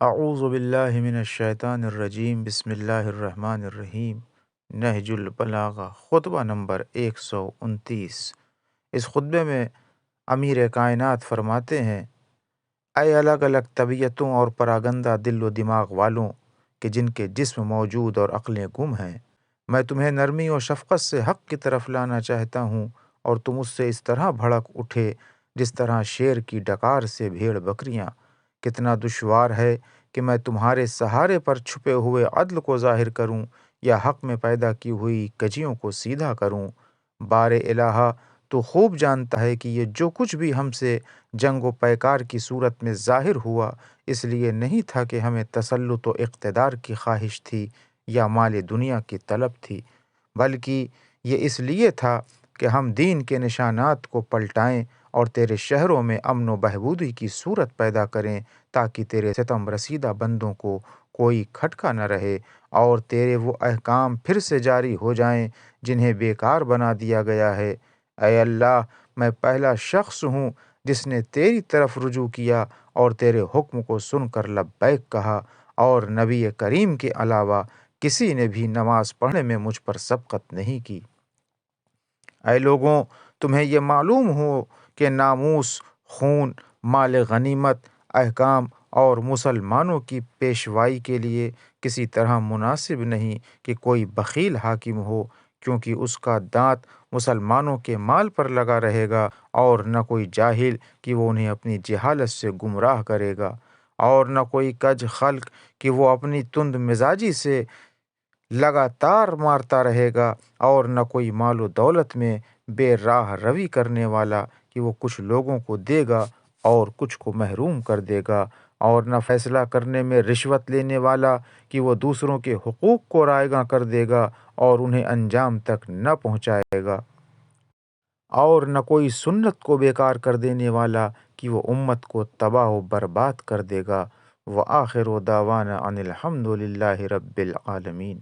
اعوذ باللہ من الشیطان الرجیم، بسم اللہ الرحمن الرحیم۔ نہج البلاغہ، خطبہ نمبر 129۔ اس خطبے میں امیر کائنات فرماتے ہیں: اے الگ الگ طبیعتوں اور پراگندہ دل و دماغ والوں کہ جن کے جسم موجود اور عقلیں گم ہیں، میں تمہیں نرمی و شفقت سے حق کی طرف لانا چاہتا ہوں، اور تم اس سے اس طرح بھڑک اٹھے جس طرح شیر کی ڈکار سے بھیڑ بکریاں۔ کتنا دشوار ہے کہ میں تمہارے سہارے پر چھپے ہوئے عدل کو ظاہر کروں یا حق میں پیدا کی ہوئی کجیوں کو سیدھا کروں۔ بار الہا، تو خوب جانتا ہے کہ یہ جو کچھ بھی ہم سے جنگ و پیکار کی صورت میں ظاہر ہوا، اس لیے نہیں تھا کہ ہمیں تسلط و اقتدار کی خواہش تھی یا مال دنیا کی طلب تھی، بلکہ یہ اس لیے تھا کہ ہم دین کے نشانات کو پلٹائیں اور تیرے شہروں میں امن و بہبودی کی صورت پیدا کریں، تاکہ تیرے ستم رسیدہ بندوں کو کوئی کھٹکا نہ رہے اور تیرے وہ احکام پھر سے جاری ہو جائیں جنہیں بیکار بنا دیا گیا ہے۔ اے اللہ، میں پہلا شخص ہوں جس نے تیری طرف رجوع کیا اور تیرے حکم کو سن کر لبیک کہا، اور نبی کریم کے علاوہ کسی نے بھی نماز پڑھنے میں مجھ پر سبقت نہیں کی۔ اے لوگوں، تمہیں یہ معلوم ہو کہ ناموس، خون، مال غنیمت، احکام اور مسلمانوں کی پیشوائی کے لیے کسی طرح مناسب نہیں کہ کوئی بخیل حاکم ہو، کیونکہ اس کا دانت مسلمانوں کے مال پر لگا رہے گا، اور نہ کوئی جاہل کہ وہ انہیں اپنی جہالت سے گمراہ کرے گا، اور نہ کوئی کج خلق کہ وہ اپنی تند مزاجی سے لگاتار مارتا رہے گا، اور نہ کوئی مال و دولت میں بے راہ روی کرنے والا کہ وہ کچھ لوگوں کو دے گا اور کچھ کو محروم کر دے گا، اور نہ فیصلہ کرنے میں رشوت لینے والا کہ وہ دوسروں کے حقوق کو رائیگاں کر دے گا اور انہیں انجام تک نہ پہنچائے گا، اور نہ کوئی سنت کو بیکار کر دینے والا کہ وہ امت کو تباہ و برباد کر دے گا۔ وآخر دعوانا ان الحمد للہ رب العالمین۔